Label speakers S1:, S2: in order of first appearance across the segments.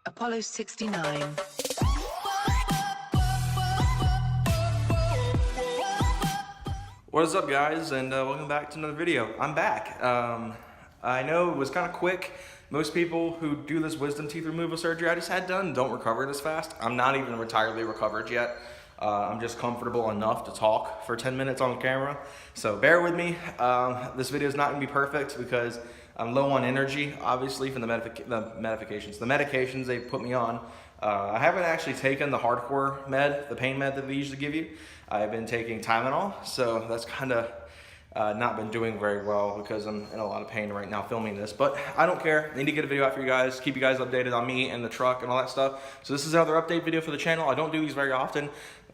S1: Apollo 69.
S2: What is up, guys, and welcome back to another video. I'm back. I know it was kind of quick. Most people who do this wisdom teeth removal surgery I just had done don't recover this fast. I'm not even entirely recovered yet. I'm just comfortable enough to talk for 10 minutes on camera, so bear with me. This video is not going to be perfect because I'm low on energy, obviously, from the medications they put me on. I haven't actually taken the hardcore med, the pain med that they usually give you. I've been taking Tylenol, so that's kind of not been doing very well because I'm in a lot of pain right now filming this. But I don't care. I need to get a video out for you guys, keep you guys updated on me and the truck and all that stuff. So this is another update video for the channel. I don't do these very often.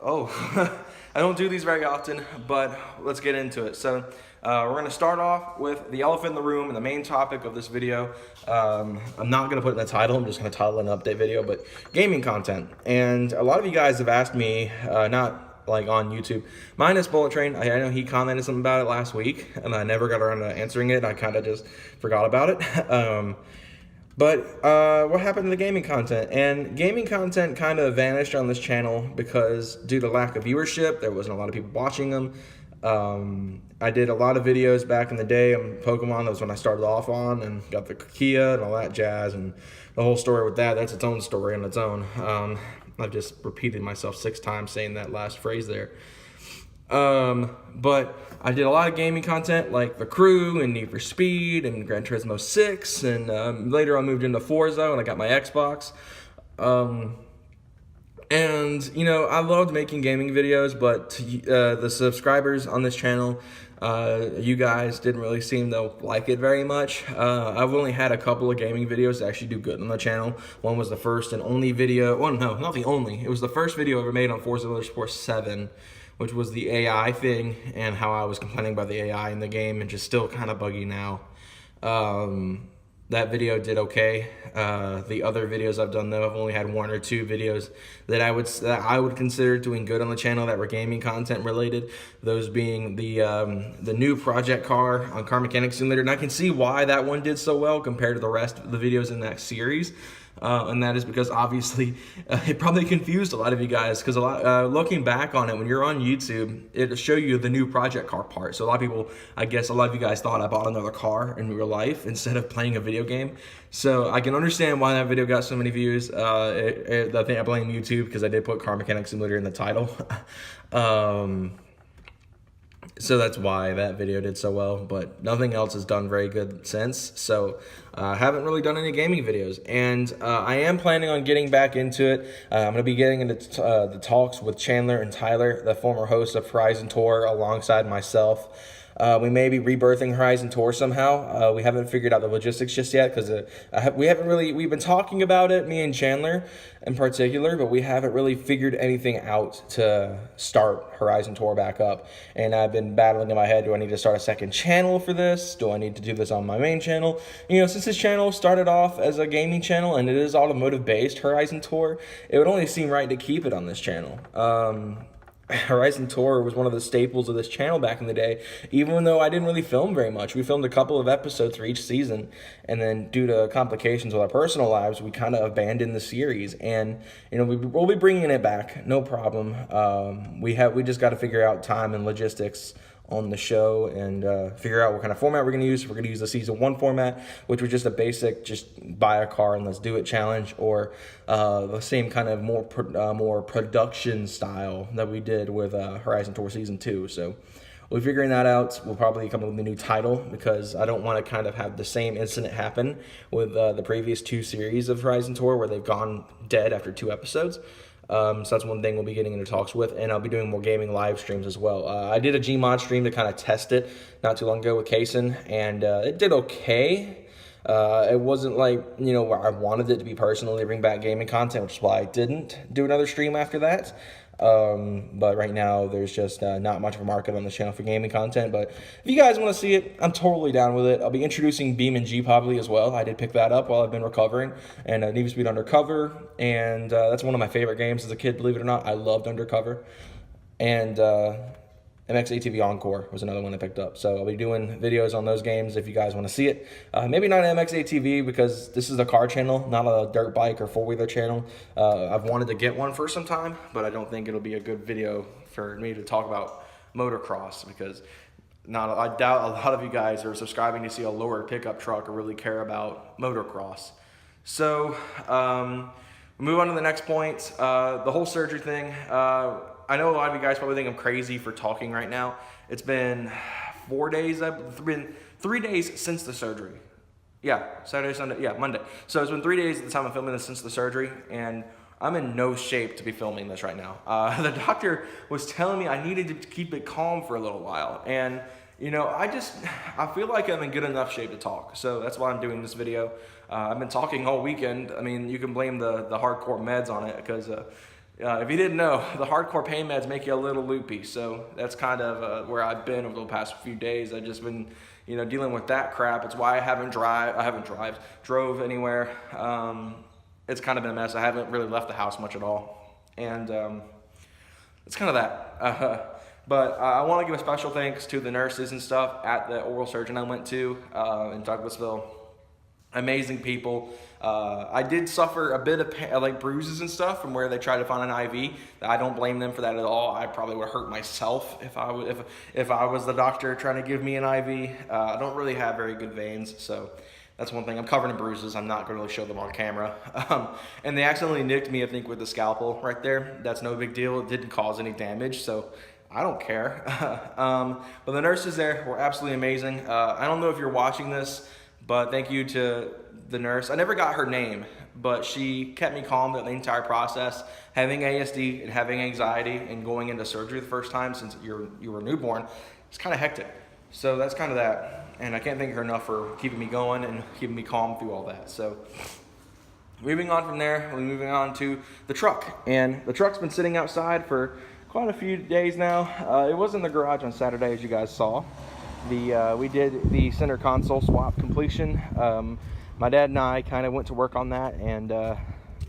S2: I don't do these very often, but let's get into it. So we're going to start off with the elephant in the room and the main topic of this video. I'm not going to put it in the title. I'm just going to title it an update video, but gaming content. And a lot of you guys have asked me, not like on YouTube, minus Bullet Train. I know he commented something about it last week, and I never got around to answering it. I kind of just forgot about it. But what happened to the gaming content? And gaming content kind of vanished on this channel because due to lack of viewership, there wasn't a lot of people watching them. I did a lot of videos back in the day on Pokemon. That was when I started off on, and got the Kia and all that jazz, and the whole story with that. That's its own story on its own. I've just repeated myself 6 times saying that last phrase there. But I did a lot of gaming content like The Crew and Need for Speed and Gran Turismo 6, and later I moved into Forza and I got my Xbox. And, you know, I loved making gaming videos, but the subscribers on this channel, you guys didn't really seem to like it very much. I've only had a couple of gaming videos that actually do good on the channel. One was the first and only video, well, no, not the only. It was the first video I ever made on Forza Motorsport 7, which was the AI thing and how I was complaining about the AI in the game and just still kind of buggy now. That video did okay. The other videos I've done, though, I've only had 1 or 2 videos that I would consider doing good on the channel that were gaming content related. Those being the new project car on Car Mechanic Simulator, and I can see why that one did so well compared to the rest of the videos in that series. And that is because obviously it probably confused a lot of you guys, because looking back on it, when you're on YouTube, it'll show you the new project car part. So a lot of people, I guess a lot of you guys thought I bought another car in real life instead of playing a video game. So I can understand why that video got so many views. I think I blame YouTube because I did put Car Mechanic Simulator in the title. So that's why that video did so well, but nothing else has done very good since. So I haven't really done any gaming videos, and I am planning on getting back into it. I'm going to be getting into the talks with Chandler and Tyler, the former hosts of Horizon Tour, alongside myself. We may be rebirthing Horizon Tour somehow. We haven't figured out the logistics just yet because we've been talking about it, me and Chandler in particular, but we haven't really figured anything out to start Horizon Tour back up. And I've been battling in my head, do I need to start a second channel for this? Do I need to do this on my main channel? You know, since this channel started off as a gaming channel and it is automotive based, Horizon Tour, it would only seem right to keep it on this channel. Horizon Tour was one of the staples of this channel back in the day, even though I didn't really film very much. We filmed a couple of episodes for each season, and then due to complications with our personal lives, we kind of abandoned the series. And you know, we'll be bringing it back, no problem. We just got to figure out time and logistics on the show and figure out what kind of format we're going to use. We're going to use the season 1 format, which was just a basic, just buy a car and let's do it challenge, or the same kind of more production style that we did with Horizon Tour season 2. So we're figuring that out. We'll probably come up with a new title because I don't want to kind of have the same incident happen with the previous 2 series of Horizon Tour where they've gone dead after 2 episodes. So that's one thing we'll be getting into talks with, and I'll be doing more gaming live streams as well. I did a Gmod stream to kind of test it not too long ago with Kaysen, and it did okay. It wasn't like, you know, where I wanted it to be personally, bring back gaming content, which is why I didn't do another stream after that. But right now there's just not much of a market on the channel for gaming content. But if you guys want to see it, I'm totally down with it. I'll be introducing Beam and G probably as well. I did pick that up while I've been recovering, and Need for Speed Undercover, and that's one of my favorite games as a kid, believe it or not. I loved Undercover, and MX ATV Encore was another one I picked up. So I'll be doing videos on those games if you guys want to see it. Maybe not an MX ATV because this is a car channel, not a dirt bike or four-wheeler channel. I've wanted to get one for some time, but I don't think it'll be a good video for me to talk about motocross because I doubt a lot of you guys are subscribing to see a lower pickup truck or really care about motocross. So move on to the next point, the whole surgery thing. I know a lot of you guys probably think I'm crazy for talking right now. It's been 4 days, it's been 3 days since the surgery. Yeah, Saturday, Sunday, yeah, Monday. So it's been 3 days at the time of filming this since the surgery, and I'm in no shape to be filming this right now. The doctor was telling me I needed to keep it calm for a little while, and you know, I feel like I'm in good enough shape to talk, so that's why I'm doing this video. I've been talking all weekend. I mean, you can blame the hardcore meds on it, because if you didn't know, the hardcore pain meds make you a little loopy, so that's kind of where I've been over the past few days. I've just been, you know, dealing with that crap. It's why I haven't drove anywhere. It's kind of been a mess. I haven't really left the house much at all, and it's kind of that. But I want to give a special thanks to the nurses and stuff at the oral surgeon I went to in Douglasville. Amazing people. I did suffer a bit of like bruises and stuff from where they tried to find an IV. I don't blame them for that at all. I probably would hurt myself if I was the doctor trying to give me an IV. I don't really have very good veins, so that's one thing. I'm covered in bruises. I'm not going to really show them on camera. And they accidentally nicked me, I think, with the scalpel right there. That's no big deal. It didn't cause any damage, so I don't care. But the nurses there were absolutely amazing. I don't know if you're watching this, but thank you to the nurse. I never got her name, but she kept me calm the entire process. Having ASD and having anxiety and going into surgery the first time since you were newborn, it's kind of hectic. So that's kind of that. And I can't thank her enough for keeping me going and keeping me calm through all that. So moving on from there, we're moving on to the truck. And the truck's been sitting outside for quite a few days now. It was in the garage on Saturday, as you guys saw. We did the center console swap completion. My dad and I kind of went to work on that, and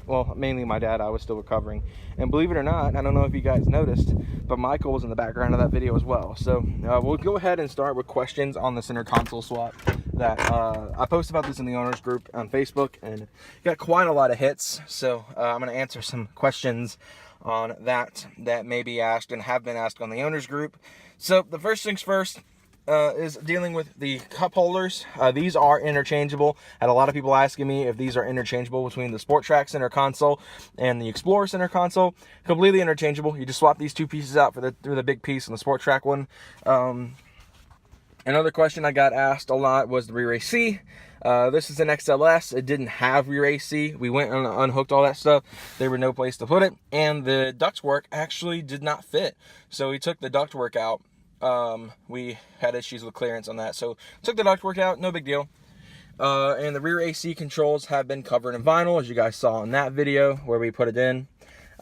S2: well, mainly my dad. I was still recovering, and believe it or not, I don't know if you guys noticed, but Michael was in the background of that video as well. So we'll go ahead and start with questions on the center console swap that I posted about this in the owners group on Facebook, and got quite a lot of hits. So I'm going to answer some questions on that may be asked and have been asked on the owners group. So the first things first is dealing with the cup holders. These are interchangeable. I had a lot of people asking me if these are interchangeable between the Sport Track center console and the Explorer center console. Completely interchangeable. You just swap these two pieces out for the big piece on the Sport Track one. Another question I got asked a lot was the rear AC. This is an XLS. It didn't have rear AC. We went and unhooked all that stuff. There were no place to put it, and the ductwork actually did not fit. So we took the ductwork out. We had issues with clearance on that, so took the ductwork out. No big deal. And the rear AC controls have been covered in vinyl, as you guys saw in that video where we put it in.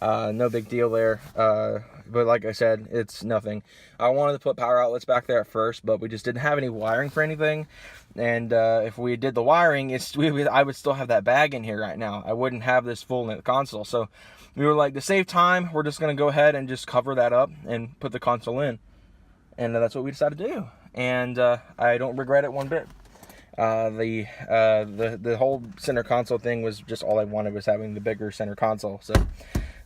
S2: No big deal there. But like I said, it's nothing. I wanted to put power outlets back there at first, but we just didn't have any wiring for anything. And if we did the wiring, I would still have that bag in here right now. I wouldn't have this full in the console. So we were like, to save time, we're just going to go ahead and just cover that up and put the console in. And that's what we decided to do. And I don't regret it one bit. The whole center console thing was just all I wanted, was having the bigger center console. So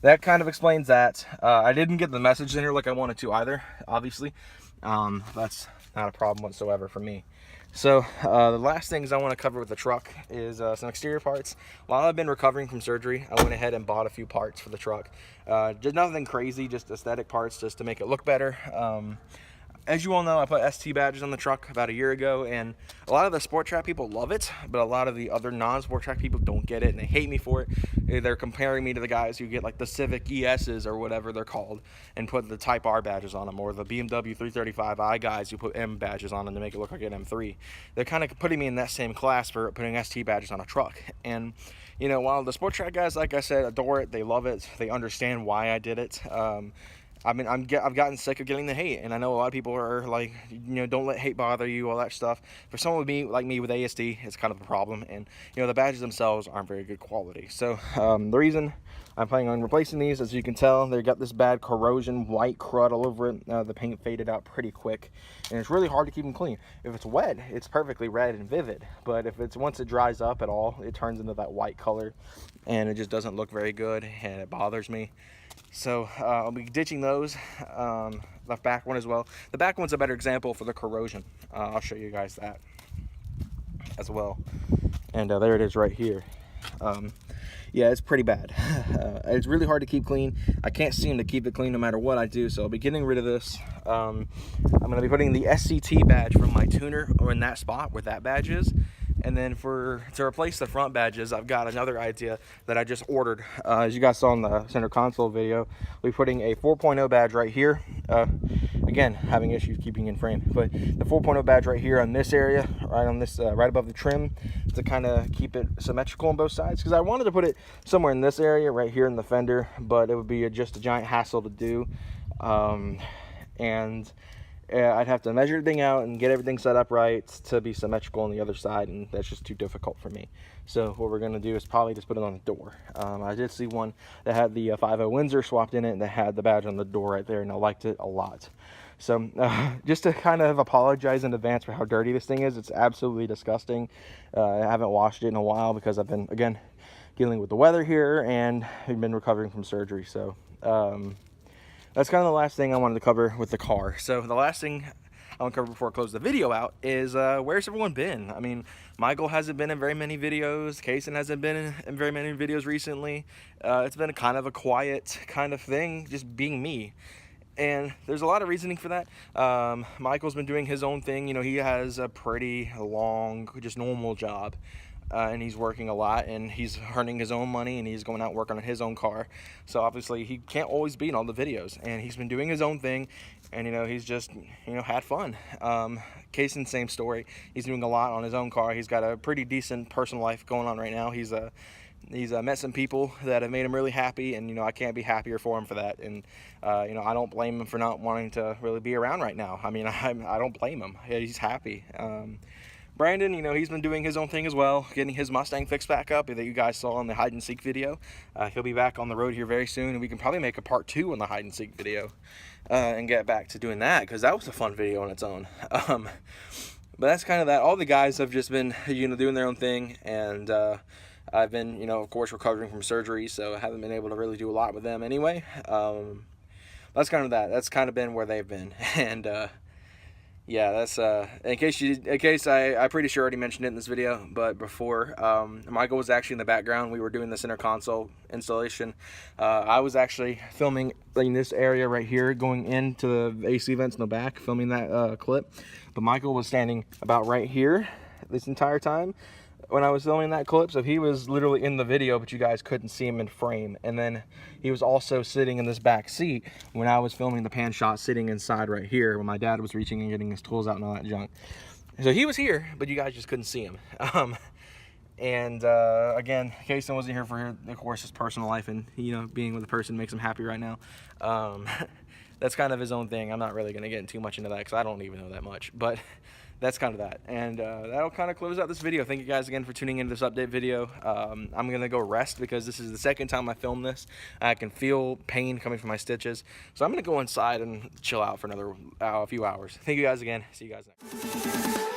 S2: that kind of explains that. I didn't get the message in here like I wanted to either, obviously. That's not a problem whatsoever for me. So the last things I want to cover with the truck is some exterior parts. While I've been recovering from surgery, I went ahead and bought a few parts for the truck. Just nothing crazy, just aesthetic parts just to make it look better. As you all know, I put ST badges on the truck about a year ago, and a lot of the Sport Track people love it, but a lot of the other non-Sport Track people don't get it, and they hate me for it. They're comparing me to the guys who get like the Civic ESs or whatever they're called and put the Type R badges on them, or the BMW 335i guys who put M badges on them to make it look like an M3. They're kind of putting me in that same class for putting ST badges on a truck. And you know, while the Sport Track guys, like I said, adore it, they love it, they understand why I did it. I've gotten sick of getting the hate, and I know a lot of people are like, don't let hate bother you, all that stuff. For someone like me with ASD, it's kind of a problem, and the badges themselves aren't very good quality. So the reason I'm planning on replacing these, as you can tell, they got this bad corrosion, white crud all over it. The paint faded out pretty quick, and it's really hard to keep them clean. If it's wet, it's perfectly red and vivid, but if once it dries up at all, it turns into that white color, and it just doesn't look very good, and it bothers me. So I'll be ditching those. The back one as well. The back one's a better example for the corrosion. I'll show you guys that as well. And there it is right here. Yeah, it's pretty bad. It's really hard to keep clean. I can't seem to keep it clean no matter what I do, so I'll be getting rid of this. I'm going to be putting the SCT badge from my tuner in that spot where that badge is. And then to replace the front badges, I've got another idea that I just ordered. As you guys saw in the center console video, we're putting a 4.0 badge right here. Again, having issues keeping in frame, but the 4.0 badge right here on this area, right on this, right above the trim, to kind of keep it symmetrical on both sides. Because I wanted to put it somewhere in this area, right here in the fender, but it would be just a giant hassle to do. I'd have to measure everything out and get everything set up right to be symmetrical on the other side, and that's just too difficult for me. So what we're going to do is probably just put it on the door. I did see one that had the 5.0 Windsor swapped in it, and that had the badge on the door right there, and I liked it a lot. So just to kind of apologize in advance for how dirty this thing is, it's absolutely disgusting. I haven't washed it in a while because I've been, again, dealing with the weather here, and I've been recovering from surgery. So that's kind of the last thing I wanted to cover with the car. So the last thing I want to cover before I close the video out is where's everyone been? I mean, Michael hasn't been in very many videos. Kaysen hasn't been in very many videos recently. It's been a kind of a quiet kind of thing, just being me. And there's a lot of reasoning for that. Michael's been doing his own thing. He has a pretty long, just normal job. And he's working a lot, and he's earning his own money, and he's going out working on his own car. So obviously he can't always be in all the videos, and he's been doing his own thing, and he's just had fun. Kaysen, same story. He's doing a lot on his own car. He's got a pretty decent personal life going on right now. He's met some people that have made him really happy, and I can't be happier for him for that. And I don't blame him for not wanting to really be around right now. I mean, I don't blame him. He's happy. Brandon, he's been doing his own thing as well, getting his Mustang fixed back up that you guys saw in the hide and seek video. He'll be back on the road here very soon, and we can probably make a part 2 on the hide and seek video and get back to doing that, because that was a fun video on its own. But that's kind of that. All the guys have just been doing their own thing, and I've been of course recovering from surgery, so I haven't been able to really do a lot with them anyway. That's kind of that. That's kind of been where they've been. And yeah, that's in case I pretty sure already mentioned it in this video, but before Michael was actually in the background. We were doing the center console installation. I was actually filming in this area right here, going into the AC vents in the back, filming that clip. But Michael was standing about right here this entire time when I was filming that clip, so he was literally in the video, but you guys couldn't see him in frame. And then he was also sitting in this back seat when I was filming the pan shot, sitting inside right here when my dad was reaching and getting his tools out and all that junk. So he was here, but you guys just couldn't see him. Again, Kaysen wasn't here for, of course, his personal life, and being with a person makes him happy right now. That's kind of his own thing. I'm not really going to get too much into that because I don't even know that much, but that's kind of that. And that'll kind of close out this video. Thank you guys again for tuning into this update video. I'm going to go rest because this is the second time I filmed this. I can feel pain coming from my stitches. So I'm going to go inside and chill out for another few hours. Thank you guys again. See you guys next time.